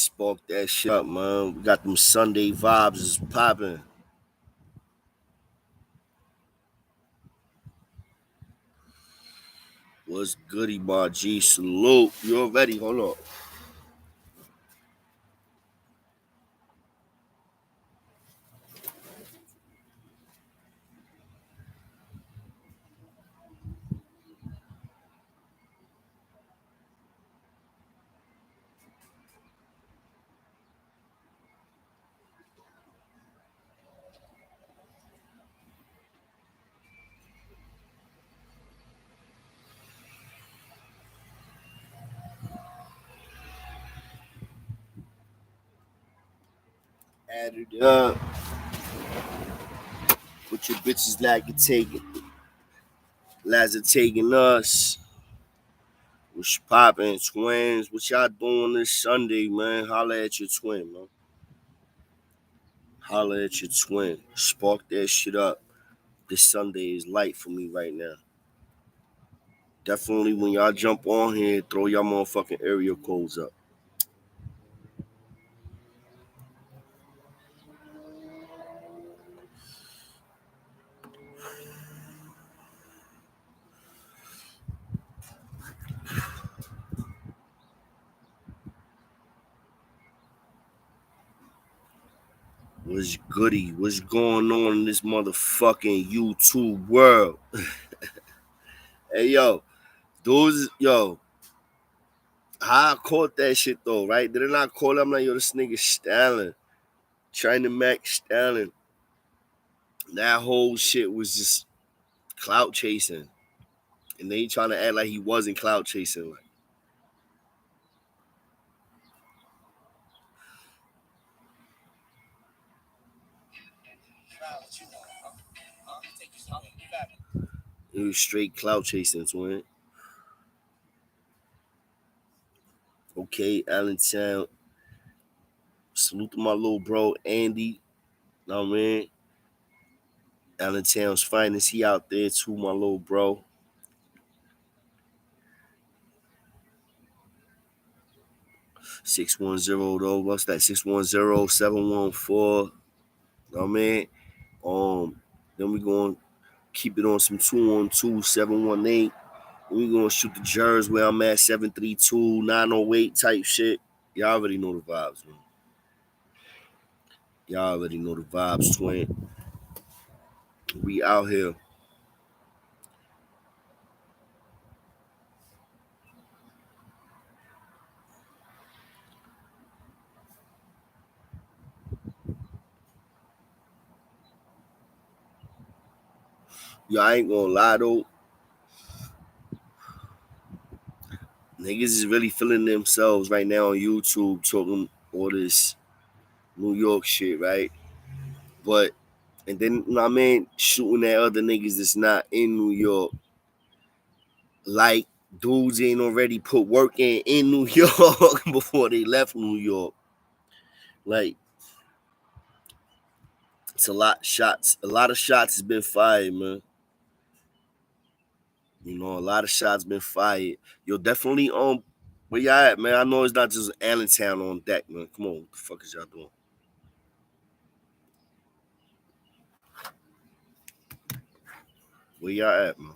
Spark that shit up, man. We got them Sunday vibes is popping. What's goody, my G? Salute. You already? Hold on. Add it up. What your bitches like it taking? Lads are taking us. What's popping, twins? What y'all doing this Sunday, man? Holla at your twin, man. Holla at your twin. Spark that shit up. This Sunday is light for me right now. Definitely when y'all jump on here, throw y'all motherfucking area codes up. What's goody? What's going on in this motherfucking YouTube world? Hey yo, how I caught that shit though, right? Did I not call him like, yo, this nigga Stalin, trying to Mac Stalin? That whole shit was just clout chasing, and they trying to act like he wasn't clout chasing. Like, he was straight clout chasing, twin. Okay, Allentown. Salute to my little bro Andy. Know what I mean? Allentown's finest. He out there too, my little bro. 610 though. What's that? 610-714. Know what I mean? Then we gonna keep it on some 212-718. We gonna shoot the jers where I'm at 732-908 type shit. Y'all already know the vibes, man. Y'all already know the vibes, twin. We out here. Yo, I ain't gonna lie though. Niggas is really feeling themselves right now on YouTube talking all this New York shit, right? But and then you know what I mean, shooting at other niggas that's not in New York. Like dudes ain't already put work in New York before they left New York. Like it's a lot of shots. A lot of shots has been fired, man. You know, a lot of shots been fired. Yo, definitely where y'all at, man? I know it's not just Allentown on deck, man. Come on, what the fuck is y'all doing? Where y'all at, man?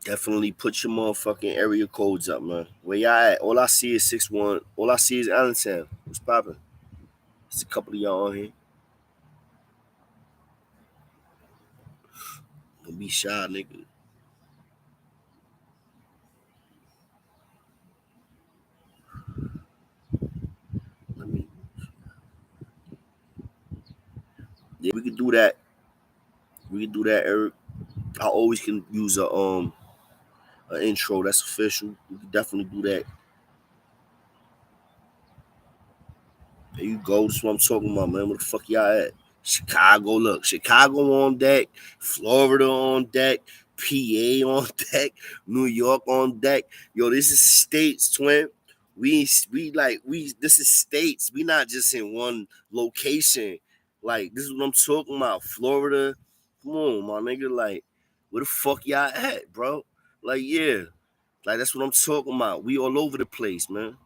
Definitely put your motherfucking area codes up, man. Where y'all at? All I see is 6-1. All I see is Allentown. What's poppin'? There's a couple of y'all on here. Don't be shy, nigga. Let me. Yeah, we can do that. We can do that, Eric. I always can use an intro. That's official. We can definitely do that. There you go. That's what I'm talking about, man. Where the fuck y'all at? Chicago, look, Chicago on deck, Florida on deck, PA on deck, New York on deck. Yo, this is states, twin. We this is states. We not just in one location. Like, this is what I'm talking about. Florida. Come on, my nigga. Like, where the fuck y'all at, bro? Like, yeah. Like, that's what I'm talking about. We all over the place, man.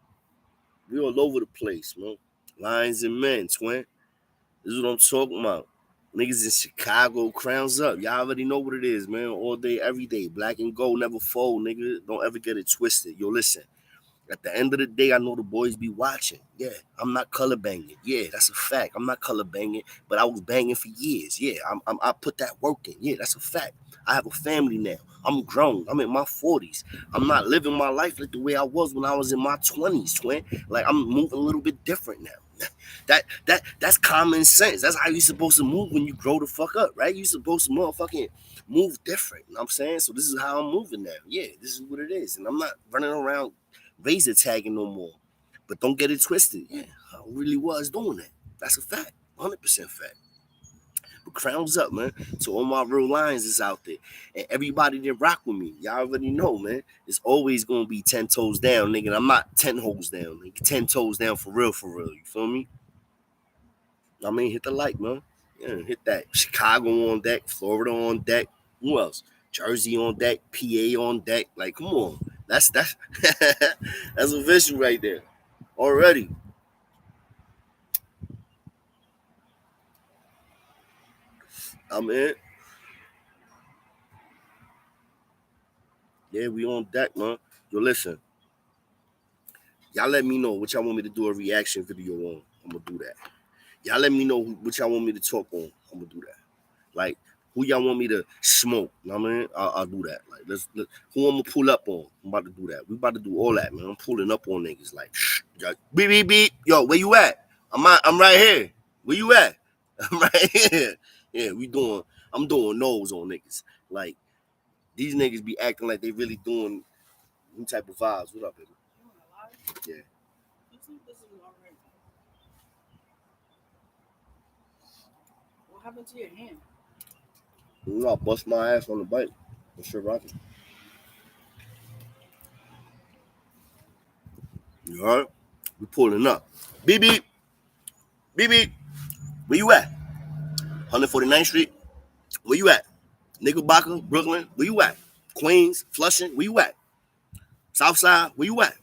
We all over the place, man. Lions and men, twin. This is what I'm talking about. Niggas in Chicago, crowns up. Y'all already know what it is, man. All day, every day. Black and gold never fold, nigga. Don't ever get it twisted. Yo, listen. At the end of the day, I know the boys be watching. Yeah, I'm not color banging. Yeah, that's a fact. I'm not color banging, but I was banging for years. Yeah, I put that work in. Yeah, that's a fact. I have a family now. I'm grown. I'm in my 40s. I'm not living my life like the way I was when I was in my 20s, twin. Like, I'm moving a little bit different now. That's common sense. That's how you supposed to move when you grow the fuck up, right? You supposed to motherfucking move different. You know what I'm saying? So this is how I'm moving now. Yeah, this is what it is. And I'm not running around razor tagging no more. But don't get it twisted. Yeah, I really was doing that. That's a fact. 100% fact. But crowns up, man. So all my real lions is out there. And everybody that rock with me, y'all already know, man. It's always gonna be 10 toes down, nigga. I'm not 10 hoes down, nigga. 10 toes down for real, for real. You feel me? I mean, hit the like, man. Yeah, hit that. Chicago on deck, Florida on deck. Who else? Jersey on deck, PA on deck. Like, come on. That's that's a visual right there. Already. I'm in. Yeah, we on deck, man. Yo, listen. Y'all let me know what y'all want me to do a reaction video on. I'm gonna do that. Y'all let me know what y'all want me to talk on. I'm gonna do that. Like, who y'all want me to smoke? You know what I mean? I'll do that. Like, who I'm gonna pull up on? I'm about to do that. We about to do all that, man. I'm pulling up on niggas. Like, shh, beep, beep, beep. Yo, where you at? I'm right here. Where you at? I'm right here. Yeah, I'm doing nose on niggas. Like, these niggas be acting like they really doing new type of vibes. What up, baby? Yeah. What happened to your hand? You know, I bust my ass on the bike. For sure, rocking. You heard? We pulling up. Beep beep. Beep beep. Where you at? 149th Street. Where you at? Knickerbocker, Brooklyn. Where you at? Queens, Flushing. Where you at? Southside. Where you at?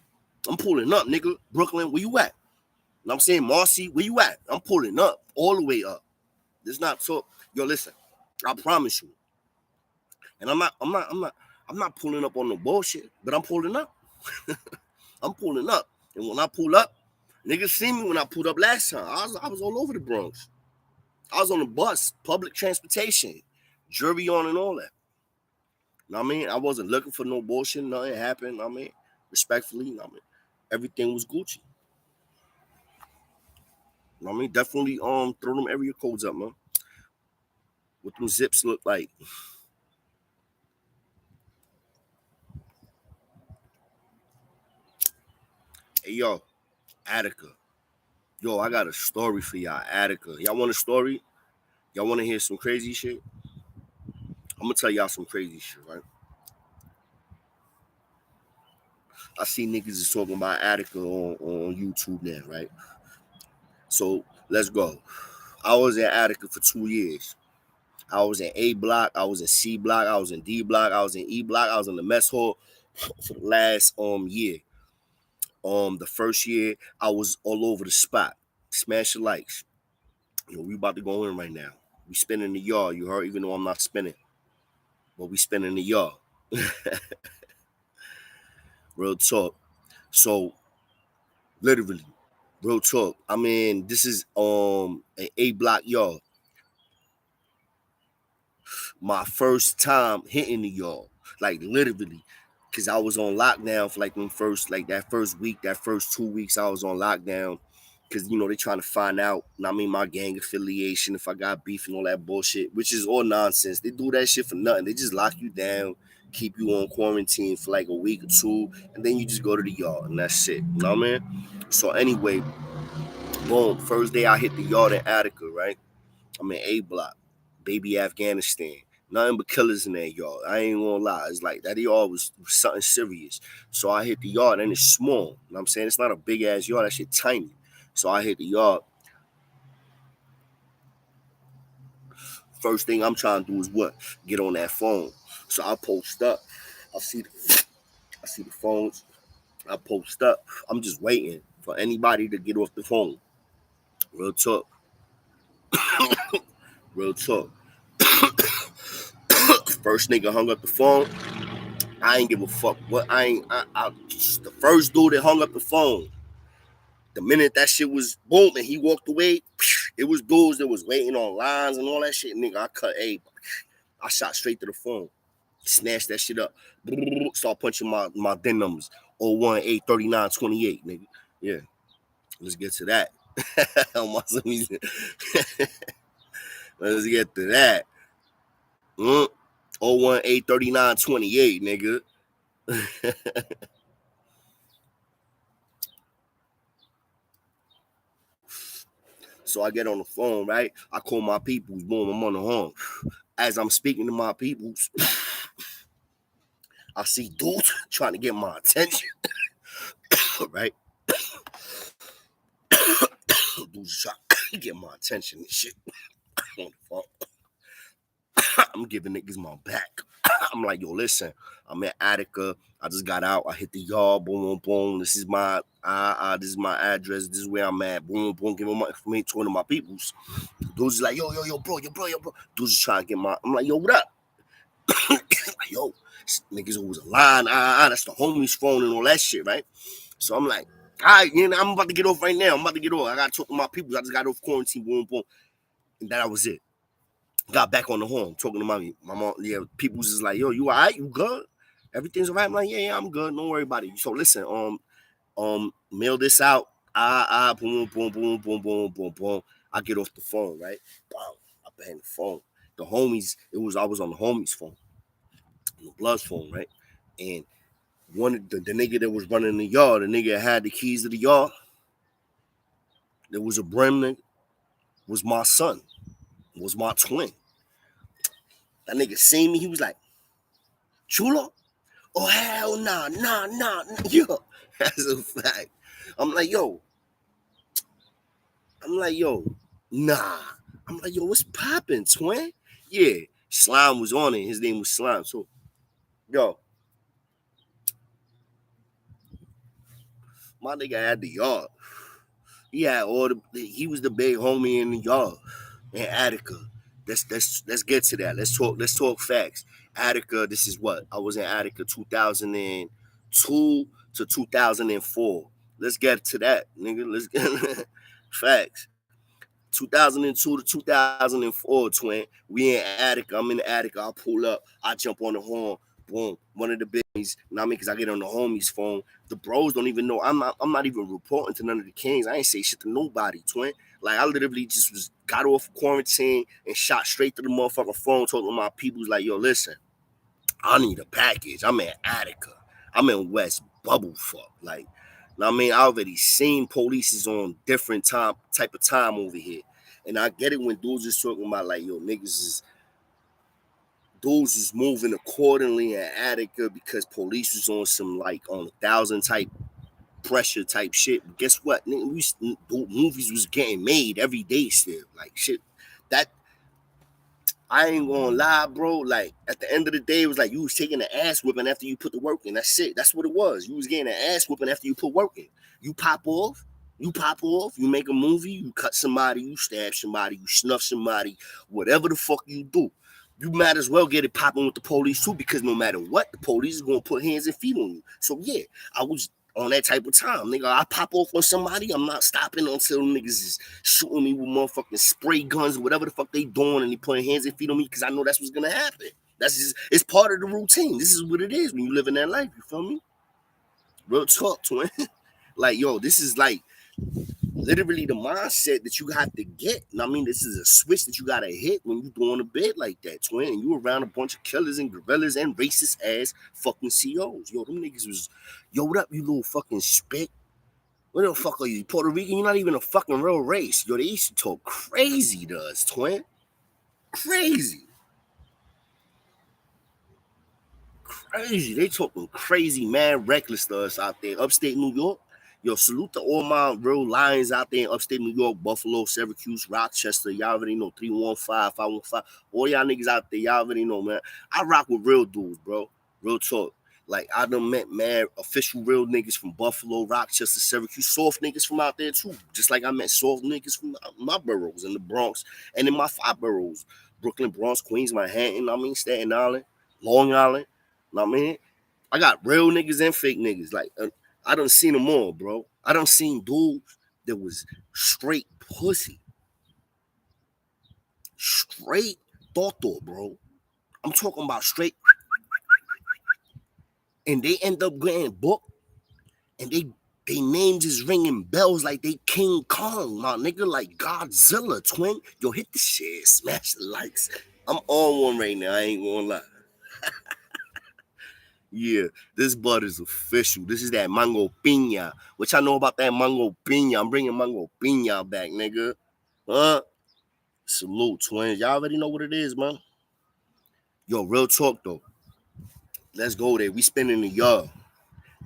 I'm pulling up, nigga. Brooklyn. Where you at? You know what I'm saying? Marcy. Where you at? I'm pulling up. All the way up. This not talk. Yo, listen. I promise you. And I'm not pulling up on no bullshit, but I'm pulling up. I'm pulling up. And when I pull up, niggas see me when I pulled up last time. I was all over the Bronx. I was on the bus, public transportation, jury on and all that. You know what I mean? I wasn't looking for no bullshit. Nothing happened. You know what I mean? Respectfully, you know what I mean? Everything was Gucci. You know what I mean? Definitely throw them area codes up, man. What them zips look like. Hey yo, Attica. Yo, I got a story for y'all, Attica. Y'all want a story? Y'all want to hear some crazy shit? I'm gonna tell y'all some crazy shit, right? I see niggas is talking about Attica on YouTube now, right? So let's go. I was in Attica for 2 years. I was in A block, I was in C block, I was in D block, I was in E block, I was in the mess hall for the last year. The first year I was all over the spot. Smash your likes. You know, we about to go in right now. We spinning the yard, you heard, even though I'm not spinning. But we spinning the yard. Real talk. So literally, real talk. I mean, this is an A block yard. My first time hitting the yard, like literally, because I was on lockdown for like that first week, that first 2 weeks, I was on lockdown. Because, you know, they trying to find out, I mean, my gang affiliation, if I got beef and all that bullshit, which is all nonsense. They do that shit for nothing. They just lock you down, keep you on quarantine for like a week or two, and then you just go to the yard, and that's it. You know what I mean? So anyway, boom, first day I hit the yard in Attica, right? I'm in A block, baby Afghanistan. Nothing but killers in that yard. I ain't gonna lie. It's like that yard was something serious. So I hit the yard and it's small. You know what I'm saying? It's not a big ass yard. That shit tiny. So I hit the yard. First thing I'm trying to do is what? Get on that phone. So I post up. I see the phones. I post up. I'm just waiting for anybody to get off the phone. Real talk. Real talk. First nigga hung up the phone. I ain't give a fuck. What I ain't. The first dude that hung up the phone. The minute that shit was boom and he walked away, it was dudes that was waiting on lines and all that shit. Nigga, I cut a. I shot straight to the phone. Snatched that shit up. Start punching my DIN numbers. 0183928, nigga. Yeah. Let's get to that. Let's get to that. 0183928, nigga. So I get on the phone, right? I call my peoples, boom, I'm on the horn. As I'm speaking to my peoples, I see dudes trying to get my attention, right? Dudes trying to get my attention and shit. On the phone. I'm giving niggas my back. I'm like, yo, listen, I'm in Attica. I just got out. I hit the yard. Boom, boom, boom. This is my address. This is where I'm at. Boom, boom. Giving my information to one of my peoples. Dudes is like, yo, bro. Dudes is trying to get my. I'm like, yo, what up? Like, yo, niggas who was a line. That's the homie's phone and all that shit, right? So I'm like, all right, I'm about to get off right now. I gotta talk to my people. I just got off quarantine. Boom, boom. And that was it. Got back on the horn, talking to my mom. Yeah, people's just like, yo, you all right? You good? Everything's all right? I'm like, yeah, I'm good. Don't worry about it. So listen, mail this out. Boom, boom, boom, boom, boom, boom, boom. I get off the phone, right? Wow, I bang the phone. The homies, I was on the homies' phone, the blood's phone, right? And the nigga that was running the yard, the nigga had the keys to the yard. There was a brim nigga, was my son, was my twin. That nigga seen me, he was like, Chulo? Oh, hell nah. Yo, that's a fact. I'm like, yo, nah. I'm like, yo, what's poppin', twin? Yeah, Slime was on it. His name was Slime. So, yo, my nigga had the yard. He was the big homie in the yard in Attica. Let's get to that. Let's talk facts. Attica, this is what? I was in Attica 2002 to 2004. Let's get to that, nigga. Let's get facts. 2002 to 2004, twin. We in Attica. I'm in the Attica. I pull up. I jump on the horn. Boom. One of the bigs. You know what I mean? Because I get on the homie's phone. The bros don't even know. I'm not even reporting to none of the kings. I ain't say shit to nobody, twin. Like, I literally just got off quarantine and shot straight to the motherfucking phone, talking to my peoples like, yo, listen, I need a package. I'm in Attica. I'm in West Bubblefuck. Like, I mean, I already seen police is on different type of time over here. And I get it when dudes is talking about like, yo, dudes is moving accordingly in Attica because police was on some like on 1,000 type pressure type shit. But guess what? Movies was getting made every day still. Like shit. That I ain't gonna lie, bro. Like at the end of the day, it was like you was taking the ass whipping after you put the work in. That's it. That's what it was. You was getting an ass whipping after you put work in. You pop off. You make a movie. You cut somebody. You stab somebody. You snuff somebody. Whatever the fuck you do, you might as well get it popping with the police too. Because no matter what, the police is gonna put hands and feet on you. So yeah, I was on that type of time, nigga. I pop off on somebody, I'm not stopping until niggas is shooting me with motherfucking spray guns, whatever the fuck they doing, and they putting hands and feet on me because I know that's what's gonna happen. That's just it's part of the routine. This is what it is when you live in that life. You feel me? Real talk, twin. Like, yo, this is like literally the mindset that you have to get. And I mean, this is a switch that you gotta hit when you doing a bid like that, twin. And you around a bunch of killers and gorillas and racist ass fucking COs. Yo, them niggas was, yo, what up, you little fucking spit? What the fuck are you? Puerto Rican? You're not even a fucking real race. Yo, they used to talk crazy to us, twin. Crazy. Crazy. They talking crazy, man, reckless to us out there. Upstate New York. Yo, salute to all my real Lions out there in upstate New York, Buffalo, Syracuse, Rochester. Y'all already know 315, 515. All y'all niggas out there, y'all already know, man. I rock with real dudes, bro. Real talk. Like, I done met, man, official real niggas from Buffalo, Rochester, Syracuse, soft niggas from out there, too. Just like I met soft niggas from my boroughs in the Bronx and in my 5 boroughs. Brooklyn, Bronx, Queens, Manhattan, Staten Island, Long Island. Know what I mean? I got real niggas and fake niggas. Like, I done seen them all, bro. I done seen dudes that was straight pussy. Straight toto, bro. I'm talking about straight. And they end up getting booked. And they names is ringing bells like they King Kong, my nigga, like Godzilla, twin. Yo, hit the shit, smash the likes. I'm on one right now, I ain't gonna lie. Yeah, this bud is official. This is that mango piña. What y'all know about that mango piña? I'm bringing mango piña back, nigga. Huh? Salute, twins. Y'all already know what it is, man. Yo, real talk, though. Let's go there. We spending the yard.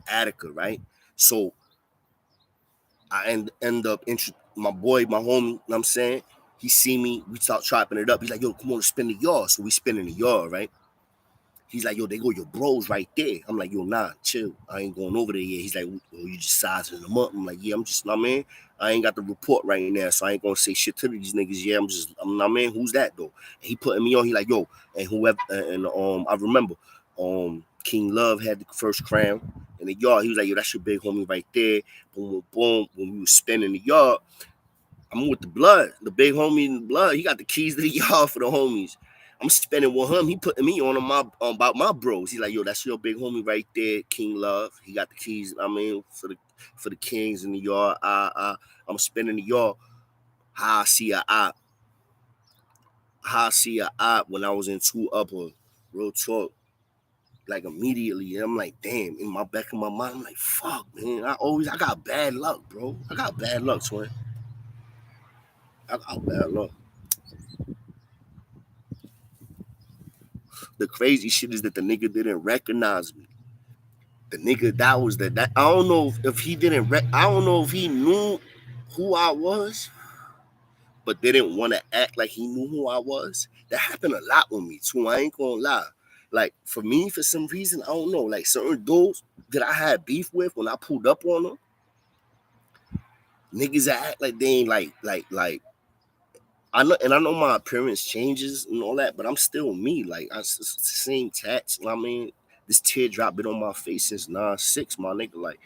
Attica, right? So I end up my boy, my homie, you know what I'm saying? He see me, we start chopping it up. He's like, yo, come on, spin the yard. So we spinning the yard, right? He's like, yo, they go your bros right there. I'm like, yo, nah, chill. I ain't going over there yet. He's like, oh, you just sizing them up. I'm like, yeah, I'm just, nah, man. I ain't got the report right now, so I ain't gonna say shit to these niggas. Yeah, I'm not, man. Who's that though? And he putting me on. He like, yo, and whoever, and I remember, King Love had the first crown in the yard. He was like, yo, that's your big homie right there. Boom, boom, boom. When we was spinning the yard, I'm with the blood, the big homie in the blood. He got the keys to the yard for the homies. I'm spending with him. He putting me on about my bros. He's like, yo, that's your big homie right there, King Love. He got the keys. For the Kings in the yard. I'm spending the yard. How I see a op when I was in 2 upper. Real talk. Like immediately, I'm like, damn. In my back of my mind, I'm like, fuck, man. I got bad luck, bro. I got bad luck, twin. I got bad luck. The crazy shit is that the nigga didn't recognize me. The nigga that was that I don't know if he didn't I don't know if he knew who I was, but didn't want to act like he knew who I was. That happened a lot with me too. I ain't gonna lie. Like for me, for some reason, I don't know. Like certain dudes that I had beef with when I pulled up on them, niggas that act like they ain't like I know my appearance changes and all that, but I'm still me. Like it's the same tats. You know what I mean, this teardrop been on my face since 9-6, my nigga. Like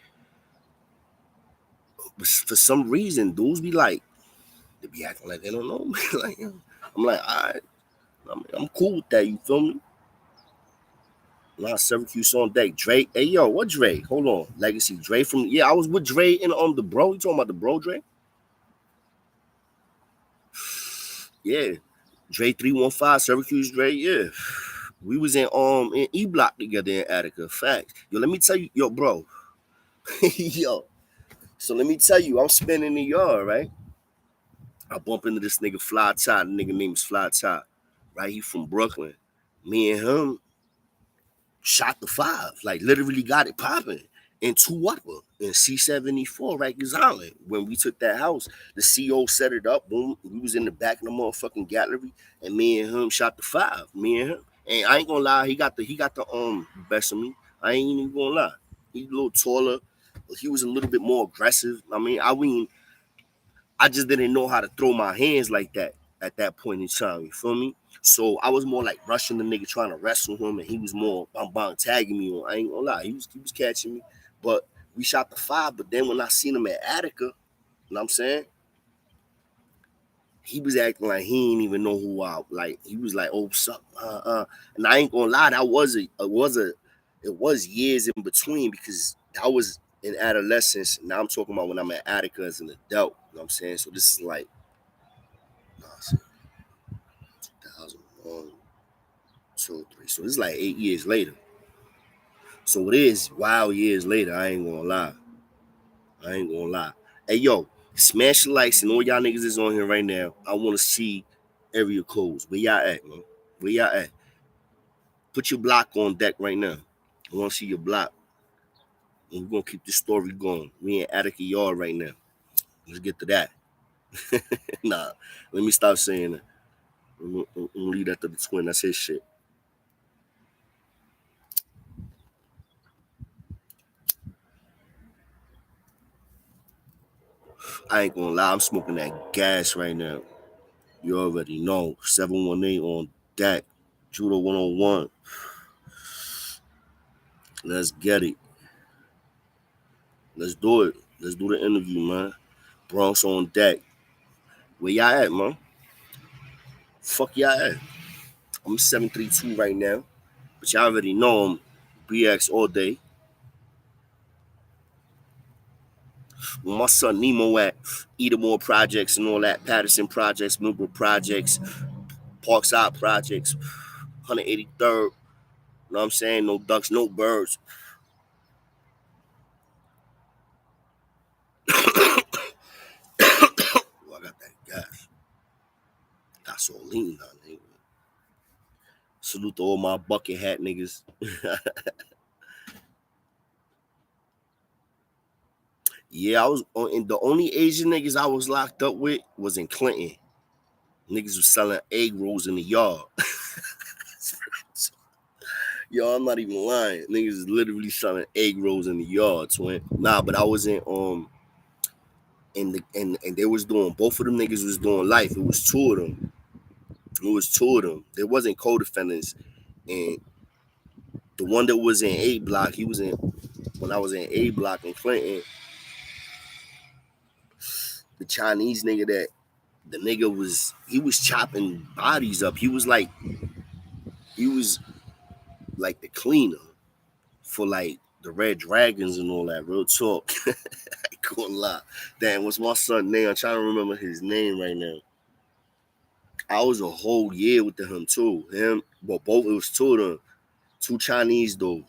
for some reason, dudes be like, they be acting like they don't know me. Like I'm like, all right, I'm cool with that. You feel me? Nah, Syracuse on deck. Dre, hey yo, what Dre? Hold on, Legacy Dre from I was with Dre in the bro. You talking about the bro Dre? Yeah, Dre 315 Syracuse Dre. Yeah, we was in E Block together in Attica. Facts. Yo, let me tell you, yo, bro. Yo, so let me tell you, I'm spinning the yard, right? I bump into this nigga Fly Tie. The nigga name is Fly Tie, right? He from Brooklyn. Me and him shot the 5, like literally got it popping in 2 upper in C74, Rikers Island. When we took that house, the CO set it up. Boom, we was in the back of the motherfucking gallery, and me and him shot the 5. Me and him, and I ain't gonna lie, he got the best of me. I ain't even gonna lie. He's a little taller, but he was a little bit more aggressive. I just didn't know how to throw my hands like that at that point in time. You feel me? So I was more like rushing the nigga trying to wrestle him, and he was more tagging me on. I ain't gonna lie, he was catching me. But we shot the 5. But then when I seen him at Attica, you know what I'm saying? He was acting like he ain't even know who I like. He was like, "Oh, what's up?" And I ain't gonna lie, it was years in between because I was in adolescence. Now I'm talking about when I'm at Attica as an adult. You know what I'm saying? So this is like 2001, 2, 3. So this is like 8 years later. So it is wild years later. I ain't gonna lie. I ain't gonna lie. Hey yo, smash the likes and all y'all niggas is on here right now. I wanna see area codes. Where y'all at, man? Where y'all at? Put your block on deck right now. I want to see your block. And we're gonna keep this story going. We in Attica Yard right now. Let's get to that. Nah, let me stop saying that. I'm gonna leave that to the twin. That's his shit. I ain't gonna lie, I'm smoking that gas right now. You already know. 718 on deck. Judo 101. Let's get it. Let's do it. Let's do the interview, man. Bronx on deck. Where y'all at, man? Fuck y'all at. I'm 732 right now. But y'all already know I'm BX all day. When my son Nemo at Edomore Projects and all that, Patterson Projects, Millbrook Projects, Parkside Projects, 183rd. You know what I'm saying? No ducks, no birds. Oh, I got that gas. Gasoline, nigga. Salute to all my bucket hat niggas. Yeah, I was on, and the only Asian niggas I was locked up with was in Clinton. Niggas was selling egg rolls in the yard. Yo, I'm not even lying. Niggas is literally selling egg rolls in the yard, twin. Nah, but I was in and they was doing, both of them niggas was doing life. It was two of them. It was two of them. There wasn't co-defendants. And the one that was in A block, he was in, when I was in A block in Clinton, the Chinese nigga that the nigga was, he was chopping bodies up. He was like the cleaner for like the Red Dragons and all that. Real talk. I ain't gonna lie. Damn, what's my son name? I'm trying to remember his name right now. I was a whole year with him too. Him, well, both, it was two of them. Two Chinese though.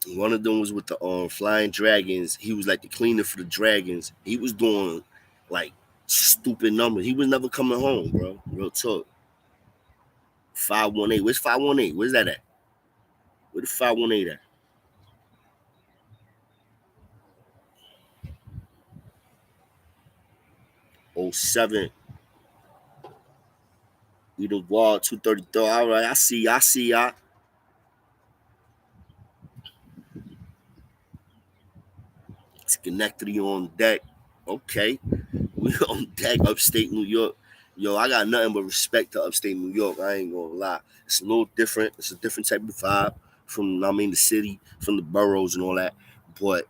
One of them was with the Flying Dragons. He was like the cleaner for the Dragons. He was doing like stupid numbers. He was never coming home, bro. Real talk. 518. Where's 518? Where's that at? Where the 518 at? Oh 07. We the wall 233. All right, I see y'all. I see y'all. Schenectady on deck. Okay. We on deck, upstate New York. Yo, I got nothing but respect to upstate New York. I ain't gonna lie. It's a little different. It's a different type of vibe from, I mean, the city, from the boroughs and all that. But,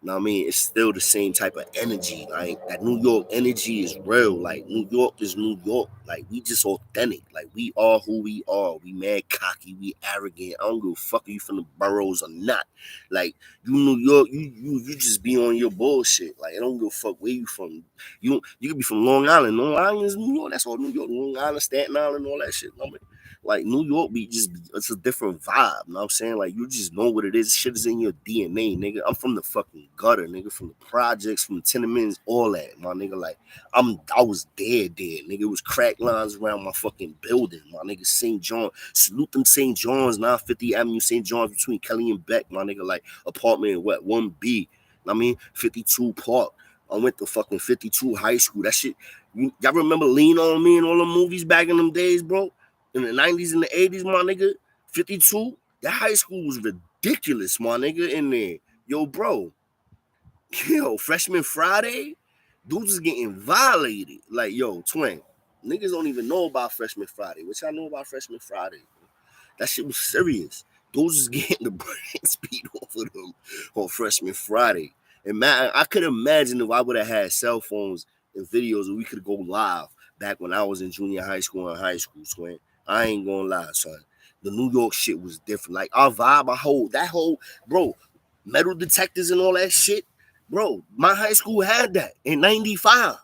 I mean, it's still the same type of energy. Like, that New York energy is real. Like, New York is New York. Like, we just authentic. Like, we are who we are. We mad cocky. We arrogant. I don't give a fuck if you from the boroughs or not. Like, you New York, you just be on your bullshit. Like, I don't give a fuck where you from. You could be from Long Island. Long Island is New York. That's all New York. Long Island, Staten Island, all that shit. I mean, like New York be just, it's a different vibe. You know what I'm saying? Like, you just know what it is. Shit is in your DNA, nigga. I'm from the fucking gutter, nigga. From the projects, from the tenements, all that, my nigga. Like, I was dead, nigga. It was crack lines around my fucking building, my nigga. St. John, salute them St. John's, 950 Avenue, St. John's, between Kelly and Beck, my nigga. Like, apartment, what, 1B. I mean, 52 Park. I went to fucking 52 high school. That shit, y'all remember Lean On Me and all the movies back in them days, bro? In the 90s and the 80s, my nigga. 52, that high school was ridiculous, my nigga, in there. Yo, bro. Yo, freshman Friday, dudes is getting violated. Like, yo, twin, niggas don't even know about freshman Friday. What y'all know about freshman Friday? That shit was serious. Those is getting the brain speed off of them on freshman Friday. And man, I could imagine if I would have had cell phones and videos and we could go live back when I was in junior high school and high school, twin. I ain't gonna lie, son. The New York shit was different. Like, our vibe, that whole, bro, metal detectors and all that shit. Bro, my high school had that in 95.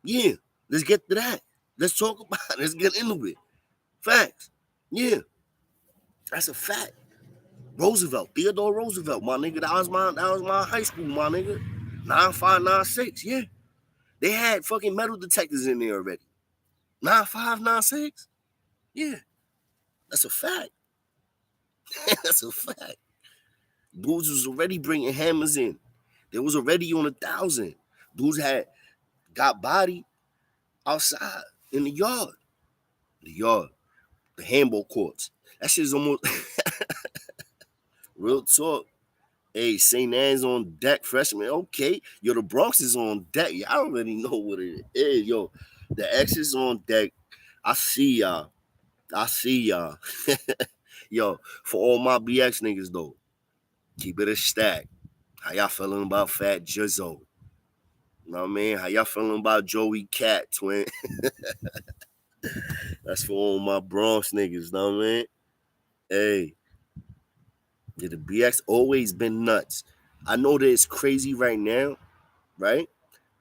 Yeah, let's get to that. Let's talk about it. Let's get into it. Facts. Yeah, that's a fact. Roosevelt, Theodore Roosevelt, my nigga. That was my high school, my nigga. 9596, yeah. They had fucking metal detectors in there already. 9'5", 9'6"? Yeah, that's a fact. That's a fact. Dudes was already bringing hammers in. They was already on 1,000. Dudes had got body outside in the yard. The yard. The handball courts. That shit's almost real talk. Hey, St. Anne's on deck, freshman. Okay. Yo, the Bronx is on deck. Y'all already know what it is. Yo, the X is on deck. I see y'all. I see y'all. Yo, for all my BX niggas though, keep it a stack. How y'all feeling about Fat Jizzo? You know what I mean? How y'all feeling about Joey Cat, twin? That's for all my Bronx niggas, know what I mean? Hey, yeah, the BX always been nuts. I know that it's crazy right now, right?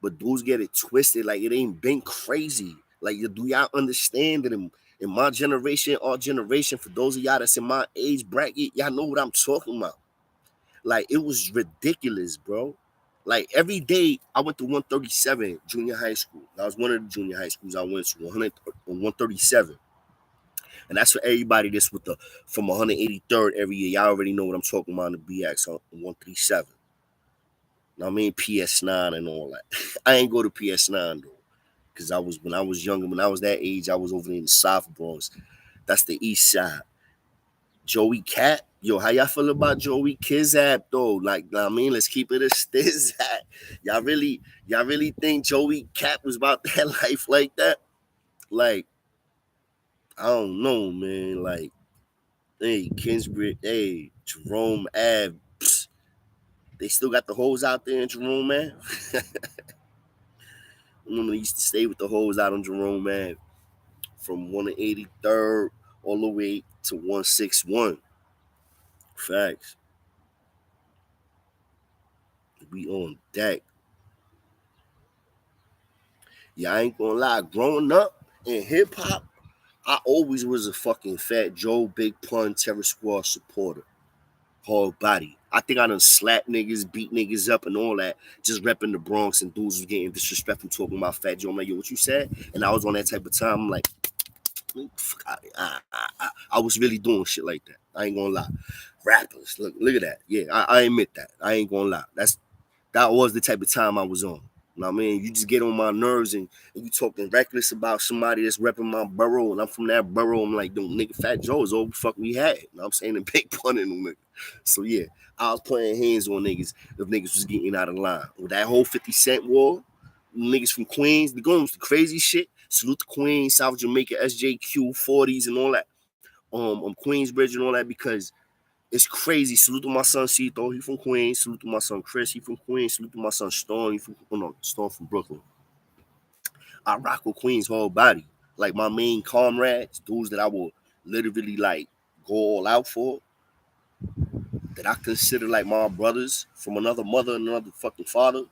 But dudes get it twisted. Like it ain't been crazy. Like, do y'all understand that in my generation, our generation, for those of y'all that's in my age bracket, y'all know what I'm talking about. Like, it was ridiculous, bro. Like, every day I went to 137 junior high school. That was one of the junior high schools I went to, 137. And that's for everybody that's with the from 183rd every year. Y'all already know what I'm talking about in the BX on 137. I mean PS9 and all that. I ain't go to PS9 though. Cause when I was younger, when I was that age, I was over in the South Bronx. That's the east side. Joey Cat. Yo, how y'all feel about Joey Kizap though? Like, I mean, let's keep it a stizzat. Y'all really think Joey Cat was about that life like that? Like, I don't know, man. Like, hey, Kingsbridge, hey, Jerome Ave. Psst, they still got the hoes out there in Jerome, man. Remember, they used to stay with the hoes out on Jerome, man, from 183rd all the way to 161. Facts. We on deck. Yeah, I ain't gonna lie. Growing up in hip hop, I always was a fucking Fat Joe, Big Pun, Terror Squad supporter. Whole body. I think I done slapped niggas, beat niggas up, and all that. Just repping the Bronx, and dudes was getting disrespectful talking about Fat Joe. I'm like, yo, what you said? And I was on that type of time. I'm like, I was really doing shit like that. I ain't gonna lie. Rappers, look at that. Yeah, I admit that. I ain't gonna lie. That was the type of time I was on. You know what I mean? You just get on my nerves and you talking reckless about somebody that's repping my borough, and I'm from that borough. I'm like, dude, nigga, Fat Joe is all the fuck we had. You know what I'm saying? And big pun in them niggas. So yeah, I was playing hands on niggas if niggas was getting out of line. With that whole 50 Cent war, niggas from Queens, they going with the crazy shit. Salute to Queens, South Jamaica, SJQ, 40s and all that. Queensbridge and all that, because it's crazy. Salute to my son Cito, he from Queens. Salute to my son Chris, he from Queens. Salute to my son Storm, Storm from Brooklyn. I rock with Queens whole body. Like my main comrades, dudes that I will literally like go all out for, that I consider like my brothers from another mother and another fucking father,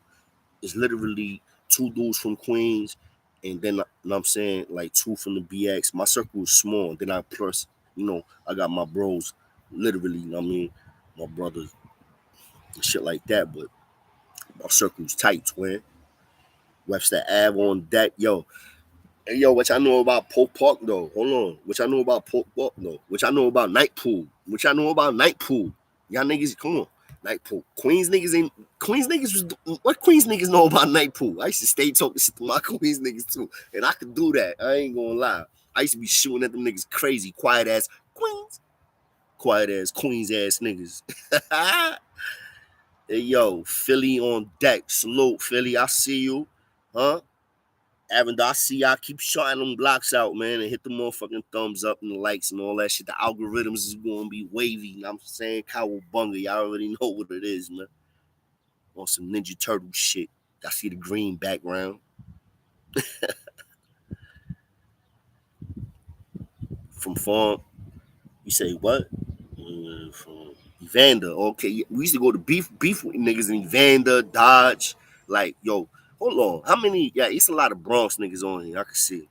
is literally two dudes from Queens, and then, you know what I'm saying, like two from the BX. My circle is small. Then I plus, I got my bros, literally, you know what I mean, my brothers and shit like that. But my circle's tight, twin. Webster Ave on deck, yo. Hey, yo, what y'all know about Polk Park though? Hold on. What y'all know about Polk Park though? What y'all know about Night Pool? What y'all know about Night Pool? Y'all niggas, come on. Night Pool. Queens niggas what Queens niggas know about Night Pool? I used to stay talking shit to my Queens niggas too. And I could do that. I ain't gonna lie. I used to be shooting at them niggas crazy, quiet ass Queens. Quiet ass Queens ass niggas. Hey yo, Philly on deck. Salute, Philly. I see you. Huh? Evan, I see y'all keep shouting them blocks out, man, and hit the motherfucking thumbs up and the likes and all that shit. The algorithms is going to be wavy. You know what I'm saying? Cowabunga. Y'all already know what it is, man. On some Ninja Turtle shit. I see the green background. From farm. You say what? From Evander. Okay. We used to go to beef with niggas in Evander, Dodge. Like, yo, hold on. How many? Yeah, it's a lot of Bronx niggas on here. I can see it.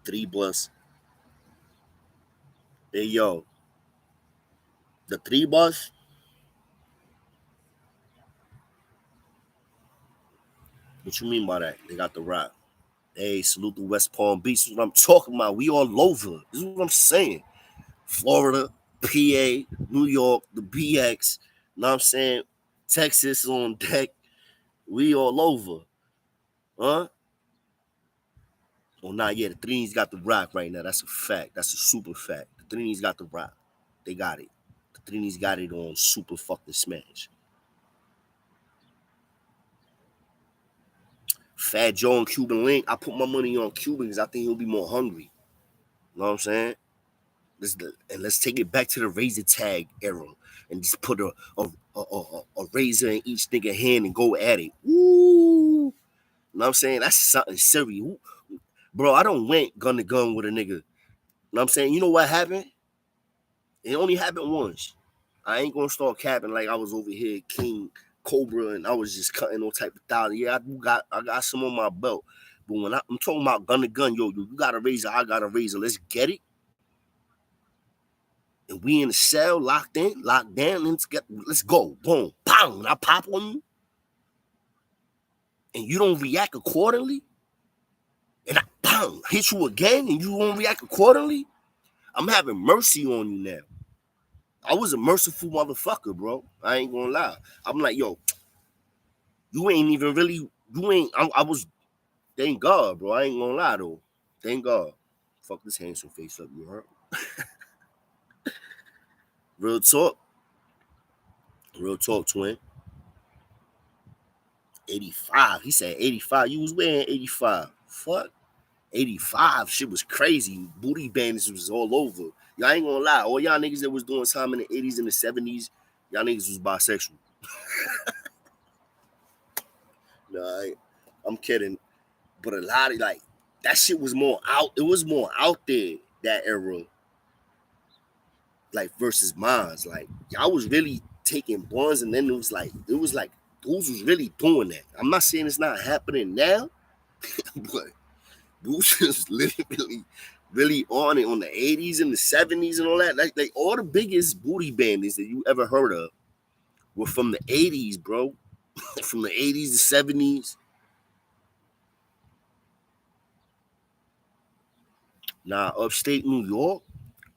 3 bus. Hey, yo. The 3 bus. What you mean by that? They got the rock. Hey, salute to West Palm Beach. This is what I'm talking about. We all over. This is what I'm saying. Florida, PA, New York, the BX. You know what I'm saying? Texas on deck. We all over. Huh? Well, not yet. The Threes got the rock right now. That's a fact. That's a super fact. The Threes got the rock. They got it. The Threes got it on super fucking smash. Fat Joe and Cuban Link. I put my money on Cuban because I think he'll be more hungry. You know what I'm saying? Let's take it back to the razor tag era and just put a razor in each nigga hand and go at it. Woo! You know what I'm saying? That's something serious. Bro, I don't went gun to gun with a nigga. You know what I'm saying? You know what happened? It only happened once. I ain't gonna start capping like I was over here King Cobra and I was just cutting all type of thousand. Yeah, I got some on my belt. But when I'm talking about gun to gun, yo, you got a razor, I got a razor. Let's get it. And we in the cell, locked in, locked down. Let's go. Boom, pow. And I pop on you, and you don't react accordingly, and I pow, hit you again, and you won't react accordingly. I'm having mercy on you now. I was a merciful motherfucker, bro. I ain't gonna lie. I'm like, yo, you ain't even really, you ain't. I was, thank God, bro. I ain't gonna lie though. Thank God. Fuck this handsome face up, you heard? Real talk. Real talk, twin. 85. He said 85. You was wearing 85. Fuck. 85, shit was crazy. Booty bandits was all over. Y'all ain't gonna lie. All y'all niggas that was doing time in the 80s and the 70s, y'all niggas was bisexual. Nah, I'm kidding. But a lot of like that shit was more out. It was more out there that era, like versus mines. Like y'all was really taking buns, and then it was like dudes was really doing that. I'm not saying it's not happening now, but dudes was literally really on it on the 80s and the 70s and all that. Like all the biggest booty bandits that you ever heard of were from the 80s, bro. From the 80s to 70s. Nah, upstate New York.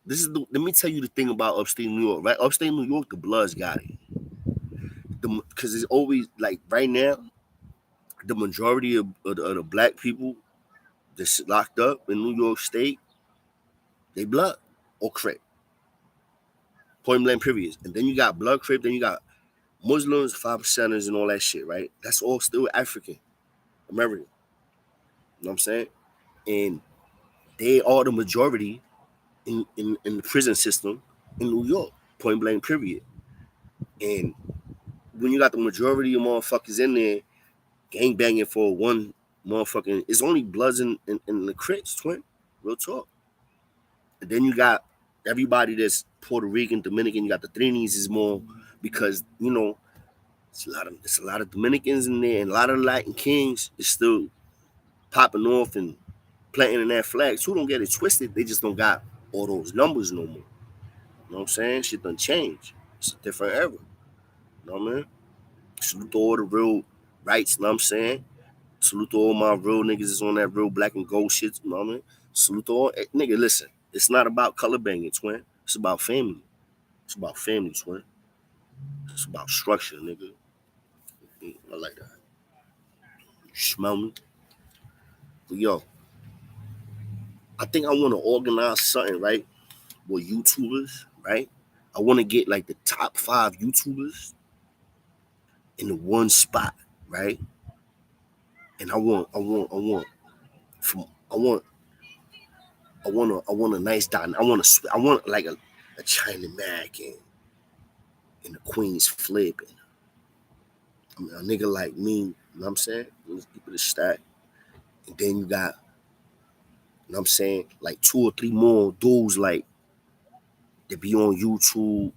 Let me tell you the thing about upstate New York, right? Upstate New York, the Bloods got it. Because it's always like right now, the majority of the black people that's locked up in New York State, they blood or crip. Point blank periods. And then you got blood crip, then you got Muslims, 5%ers, and all that shit, right? That's all still African American. You know what I'm saying? And they are the majority in the prison system in New York, point blank, period. And when you got the majority of motherfuckers in there gang banging for one motherfucking, it's only Bloods in the Crips, twin. Real talk. And then you got everybody that's Puerto Rican, Dominican. You got the Trinis is more because it's a lot of Dominicans in there and a lot of Latin kings is still popping off and planting in that flag. So don't get it twisted. They just don't got all those numbers no more. You know what I'm saying? Shit done changed. It's a different era. You know what I mean? Salute to all the real rights, you know what I'm saying? Salute to all my real niggas that's on that real black and gold shit, you know what I mean? Salute to all nigga, listen, it's not about color banging, twin. It's about family. It's about family, twin. It's about structure, nigga. I like that. You smell me? But yo, I think I want to organize something, right? With YouTubers, right? I want to get like the top 5 YouTubers in the one spot, right? And from I want I want a nice dot. I want like a China Mac and the Queen's flip and a nigga like me. You know what I'm saying? Let's keep it a stack. And then you got, you know what I'm saying, like 2 or 3 more dudes like that be on YouTube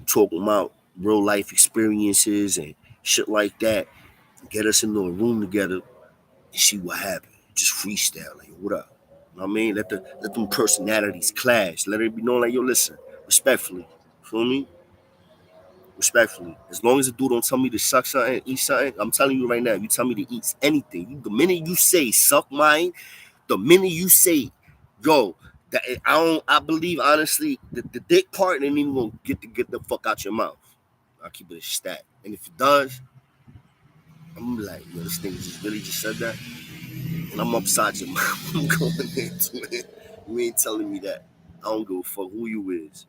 talking about real life experiences and shit like that. Get us into a room together and see what happens. Just freestyle, like, what up? You know what I mean? Let them personalities clash. Let it be known like, yo, listen, respectfully. Feel me? Respectfully. As long as the dude don't tell me to suck something, eat something, I'm telling you right now, you tell me to eat anything. The minute you say suck mine, the minute you say, yo, that I believe honestly the dick part ain't even gonna get the fuck out your mouth. I'll keep it a stat. And if it does, I'm gonna be like, yo, this thing just really just said that. And I'm upside your mouth. I'm going into it. You ain't telling me that. I don't give a fuck who you is.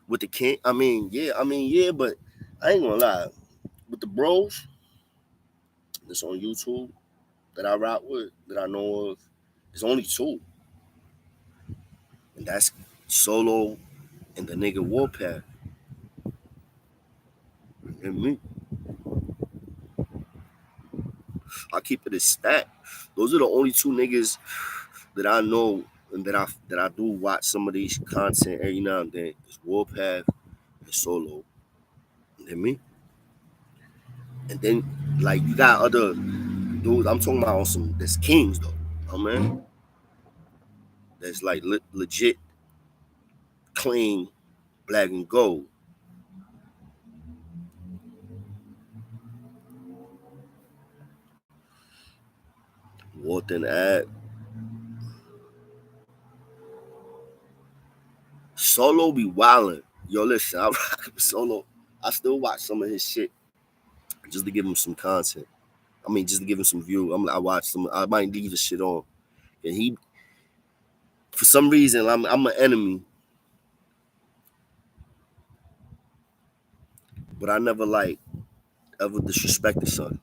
With the king, yeah, but I ain't gonna lie. With the bros that's on YouTube that I rock with, that I know of, there's only two. And that's Solo and the nigga Warpath. And me. I keep it a stat. Those are the only two niggas that I know and that I do watch some of these content every now and then. It's Warpath and Solo. And me. And then like you got other dudes. I'm talking about on some that's kings though. Oh man. That's like legit clean black and gold. Walton ad. Solo be wildin'. Yo, listen, I rock with Solo. I still watch some of his shit just to give him some content. I mean, just to give him some view. I watch some. I might leave the shit on. And he, for some reason, I'm an enemy, but I never like ever disrespect the son.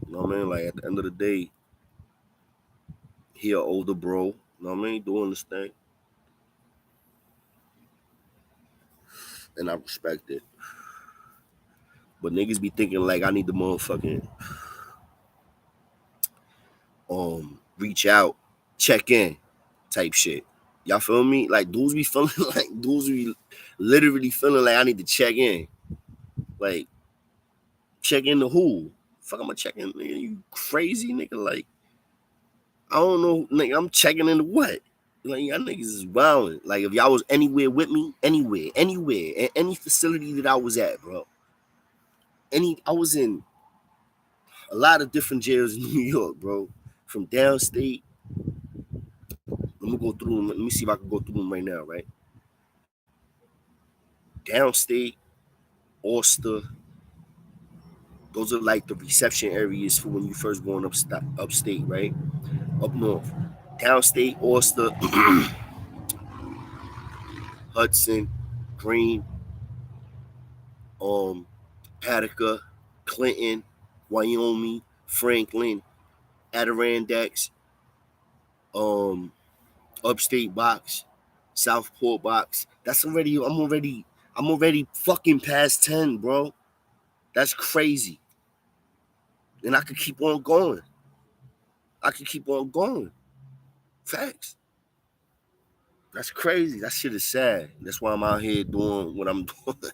You know what I mean? Like at the end of the day, he an older bro. You know what I mean? Doing this thing, and I respect it. But niggas be thinking like I need the motherfucking reach out, check in, type shit. Y'all feel me? Like dudes be feeling like dudes be literally feeling like I need to check in. Like check in to who? Fuck, I'm a check in, nigga. You crazy, nigga? Like I don't know, nigga. I'm checking into what? Like y'all niggas is wildin'. Like if y'all was anywhere with me, anywhere, any facility that I was at, bro. I was in a lot of different jails in New York, bro. From downstate. Let me go through them. Let me see if I can go through them right now, right? Downstate, Worcester. Those are like the reception areas for when you first going upstate, right? Up north. Downstate, Worcester, Hudson, Green, um, Attica, Clinton, Wyoming, Franklin, Adirondacks, um, Upstate Box, Southport Box. I'm already fucking past 10, bro. That's crazy. And I could keep on going. I could keep on going. Facts. That's crazy. That shit is sad. That's why I'm out here doing what I'm doing.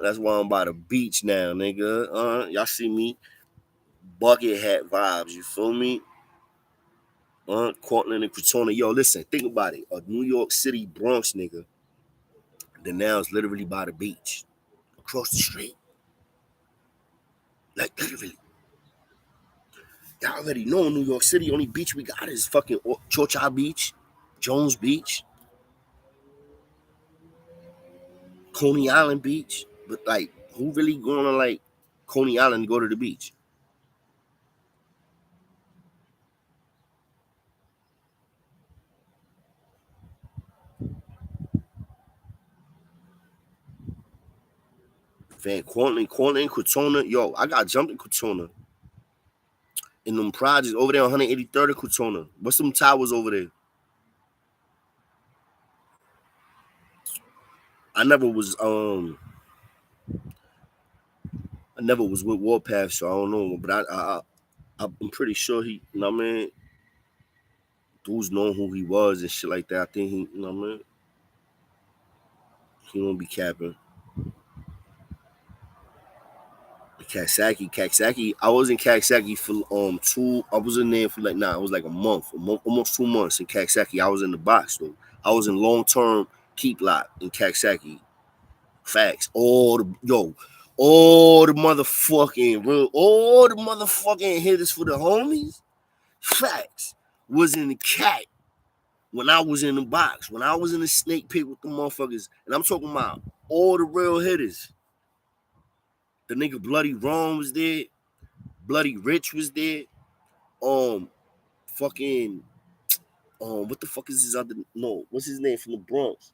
That's why I'm by the beach now, nigga. Y'all see me? Bucket hat vibes. You feel me? Cortland and Crotona. Yo, listen, think about it. A New York City Bronx nigga that now is literally by the beach. Across the street. Like literally. Y'all already know New York City, only beach we got is fucking Chocha Beach, Jones Beach, Coney Island Beach. But like, who really going to like Coney Island to go to the beach? Van Cortland, Crotona. Yo, I got jumped in Crotona. In them projects over there on 183rd of Crotona. What's some towers over there? I never was I never was with Warpath, so I don't know. But I'm pretty sure he, you know what I mean? Dudes know who he was and shit like that. I think he, you know what I mean? He won't be capping. Kaksaki. I was in Kaksaki for two. I was in there for like it was like almost 2 months in Kaksaki. I was in the box though. I was in long term keep lot in Kaksaki. Facts. All the motherfucking hitters for the homies. Facts was in the cat when I was in the box. When I was in the snake pit with the motherfuckers, and I'm talking about all the real hitters. The nigga Bloody Ron was there. Bloody Rich was there. Um, fucking what the fuck is his other? No, what's his name from the Bronx?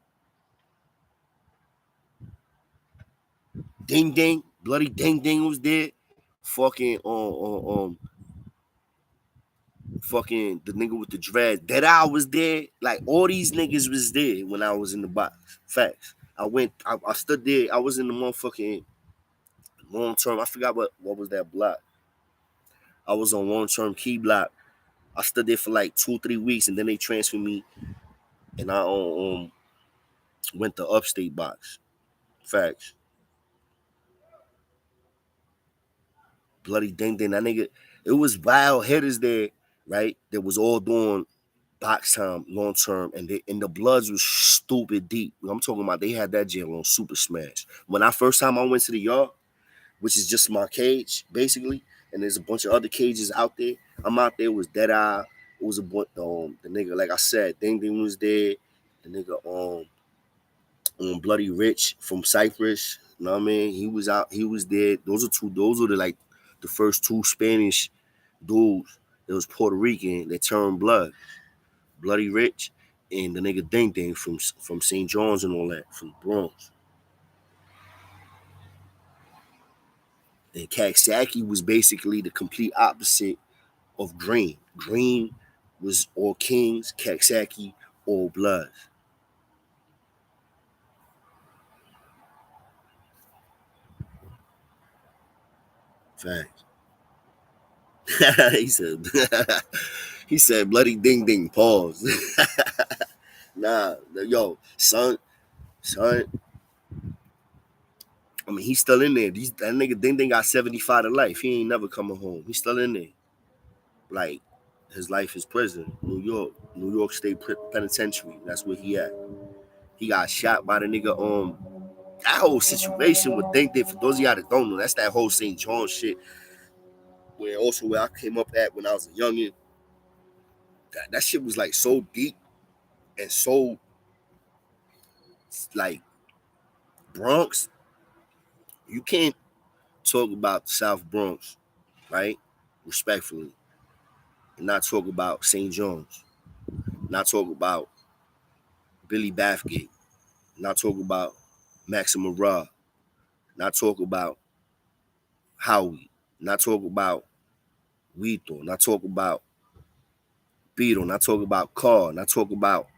Ding Ding, Bloody Ding Ding was there. Fucking fucking the nigga with the dreads. That I was there. Like all these niggas was there when I was in the box. Facts. I stood there. I was in the motherfucking long term. I forgot what was that block. I was on long term key block. I stood there for like 2-3 weeks, and then they transferred me, and I went to upstate box. Facts. Bloody Ding Ding. That nigga, it was wild hitters there, right? That was all doing box time, long term, and the Bloods was stupid deep. I'm talking about they had that jail on Super Smash. When I first time I went to the yard, which is just my cage, basically, and there's a bunch of other cages out there. I'm out there was Dead Eye. It was a bunch the nigga, like I said, Ding Ding was there. The nigga Bloody Rich from Cyprus. You know what I mean? He was out, he was there. Those were the first two Spanish dudes. It was Puerto Rican that turned blood. Bloody Rich and the nigga Ding Ding from St. John's and all that, from the Bronx. And Kaksaki was basically the complete opposite of Green. Green was all kings, Kaksaki, all bloods. Facts. he said he said bloody ding ding pause. Nah, yo, son, I mean he's still in there. That nigga Ding Ding got 75 to life. He ain't never coming home. He's still in there. Like his life is prison. New York State Penitentiary. That's where he at. He got shot by the nigga. That whole situation with Ding Ding. For those of y'all that don't know, that's that whole St. John shit. Where I came up at when I was a youngin. That shit was like so deep and so like Bronx. You can't talk about the South Bronx, right? Respectfully, and not talk about St. John's. Not talk about Billy Bathgate. Not talk about Maxima Raw. Not talk about Howie. Not talk about Wito. Not talk about Beetle. Not talk about Carl. Not talk about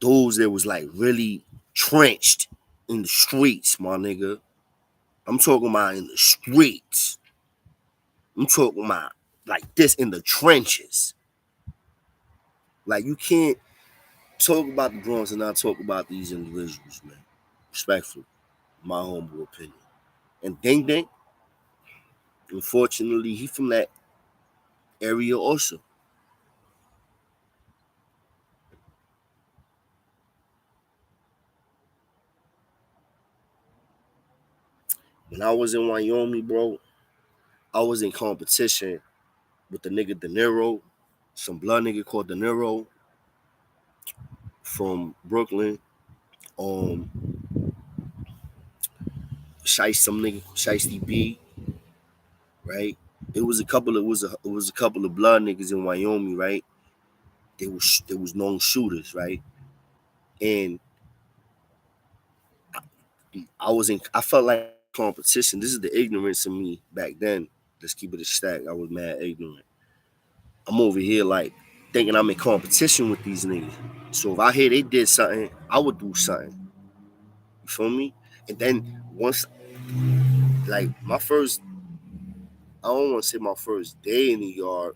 those that was like really trenched in the streets, my nigga. I'm talking about in the streets. I'm talking about like this in the trenches. Like you can't talk about the Bronx and not talk about these individuals, man. Respectfully, my humble opinion. And Ding Ding, unfortunately, he from that area also. When I was in Wyoming, bro, I was in competition with the nigga De Niro, some blood nigga called De Niro from Brooklyn. Um, some nigga, Shiesty B, right? It was a couple of blood niggas in Wyoming, right? They was known shooters, right? And I felt like competition. This is the ignorance of me back then. Let's keep it a stack. I was mad ignorant. I'm over here like thinking I'm in competition with these niggas. So if I hear they did something, I would do something. You feel me? And then once like my first, I don't want to say my first day in the yard,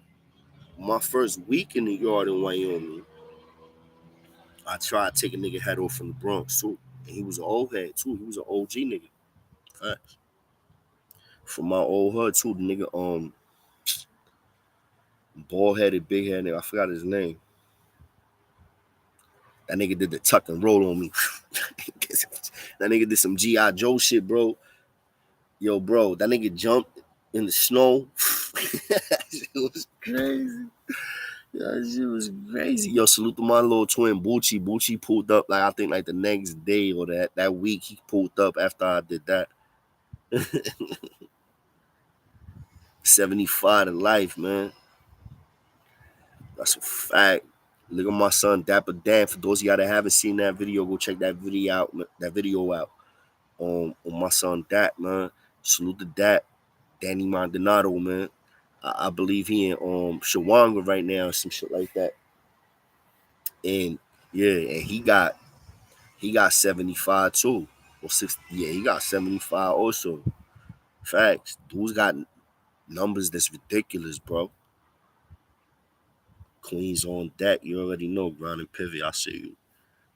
my first week in the yard in Wyoming, I tried to take a nigga head off from the Bronx too. And he was an old head too. He was an OG nigga. Facts. from my old hood too. The nigga, bald headed, big headed nigga. I forgot his name. That nigga did the tuck and roll on me. That nigga did some G.I. Joe shit, bro. Yo, bro, that nigga jumped in the snow. That shit was crazy. That shit was crazy. Yo, salute to my little twin, Bucci. Bucci pulled up, like, I think, like, the next day or that week, he pulled up after I did that. 75 to life, man. That's a fact. Look at my son, Dapper Dan. For those of y'all that haven't seen that video, go check that video out. On my son Dat, man. Salute to Dat, Danny Maldonado, man. I believe he in Shawanga right now, some shit like that. And yeah, and he got 75 too. Or 60, yeah, he got 75 also. Facts. Dude's got numbers that's ridiculous, bro. Queens on deck, you already know. Ground and pivot, I see you.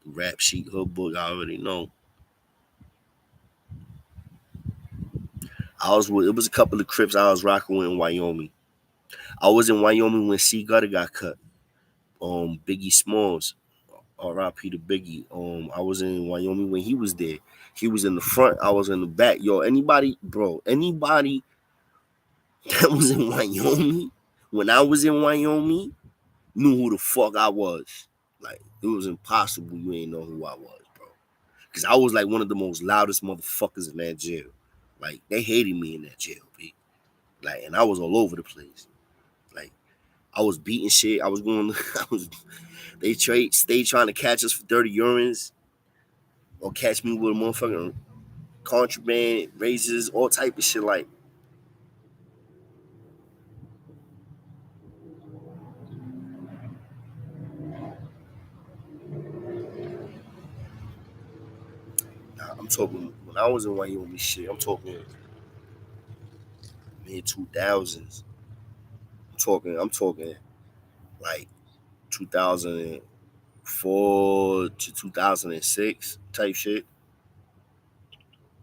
The rap sheet hood book, I already know. It was a couple of Crips I was rocking with in Wyoming. I was in Wyoming when C Gutter got cut. Biggie Smalls, R.I.P. to Biggie. I was in Wyoming when he was there. He was in the front, I was in the back. Yo, anybody that was in Wyoming, when I was in Wyoming, knew who the fuck I was. Like, it was impossible you ain't know who I was, bro. Cause I was like one of the most loudest motherfuckers in that jail. Like, they hated me in that jail, B. Like, and I was all over the place. Like, I was beating shit. I was going. Stay trying to catch us for dirty urines or catch me with a motherfucking contraband, razors, all type of shit. Like, nah, I'm talking when I was in Wyoming shit. I'm talking mid 2000s. I'm talking like 2004 to 2006 type shit.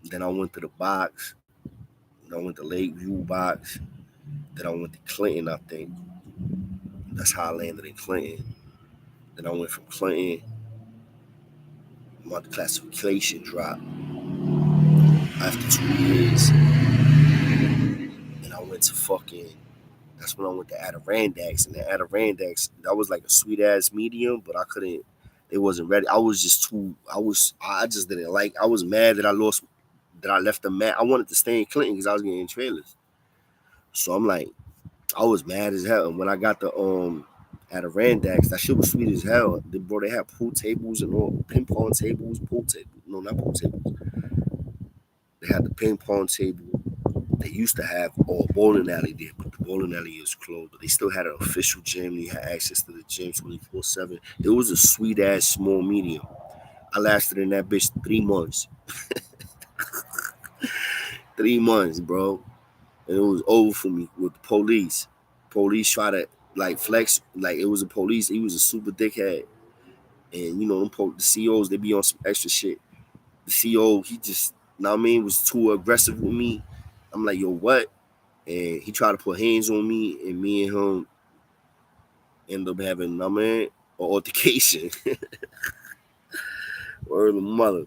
Then I went to the box. Then I went to Lakeview box. Then I went to Clinton, I think. That's how I landed in Clinton. Then I went from Clinton, my classification dropped after 2 years. And I went to fucking, that's when I went to Adirondacks. And the Adirondacks, that was like a sweet ass medium, but I couldn't, it wasn't ready. I just didn't like, I was mad that I left the mat. I wanted to stay in Clinton because I was getting trailers. So I'm like, I was mad as hell. And when I got the Adirondacks, that shit was sweet as hell. They had pool tables and all, ping pong tables, pool tables. No, not pool tables. They had the ping pong table. They used to have all bowling alley there, but the bowling alley is closed. But they still had an official gym. You had access to the gym 24/7. It was a sweet ass small medium. I lasted in that bitch 3 months. 3 months, bro. And it was over for me with the police. Police try to like flex, like it was a police. He was a super dickhead, and the COs they be on some extra shit. The CO he just, know what I mean, was too aggressive with me. I'm like, yo, what? And he tried to put hands on me, and me and him ended up having, know what I mean, an altercation. Word of the mother.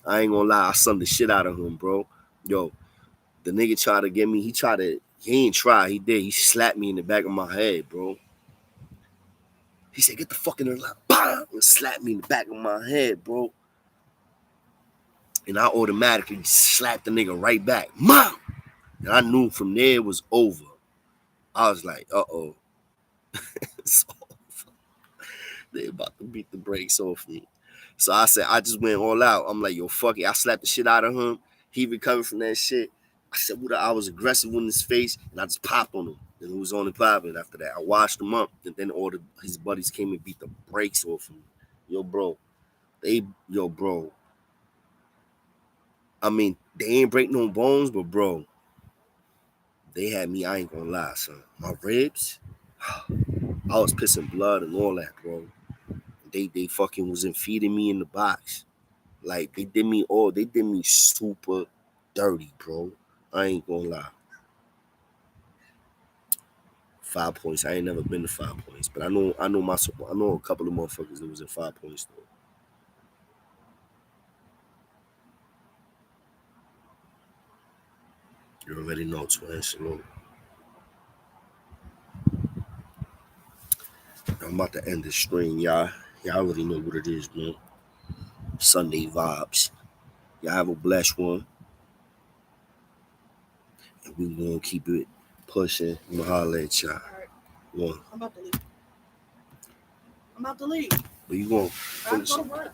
I ain't gonna lie, I summed the shit out of him, bro. Yo, the nigga tried to get me. He ain't try. He did. He slapped me in the back of my head, bro. He said, get the fuck in there, like, bah! And slapped me in the back of my head, bro. And I automatically slapped the nigga right back. Mom! And I knew from there it was over. I was like, uh-oh. It's over. They about to beat the brakes off me. So I said, I just went all out. I'm like, yo, fuck it. I slapped the shit out of him. He recovered from that shit. I said, what? I was aggressive in his face, and I just popped on him. And it was only popping after that. I washed him up, and then his buddies came and beat the brakes off him. Yo, bro. Yo, bro. I mean, they ain't break no bones, but bro, they had me, I ain't gonna lie, son. My ribs, I was pissing blood and all that, bro. They fucking wasn't feeding me in the box. Like they did me super dirty, bro. I ain't gonna lie. 5 Points. I ain't never been to 5 Points, but I know a couple of motherfuckers that was in 5 Points though. You already know, twin. Salute. I'm about to end the stream, y'all. Y'all already know what it is, man. Sunday vibes. Y'all have a blessed one. And we gonna keep it pushing. I'm gonna holler at y'all. One. I'm about to leave. Where you going? I have to go to work.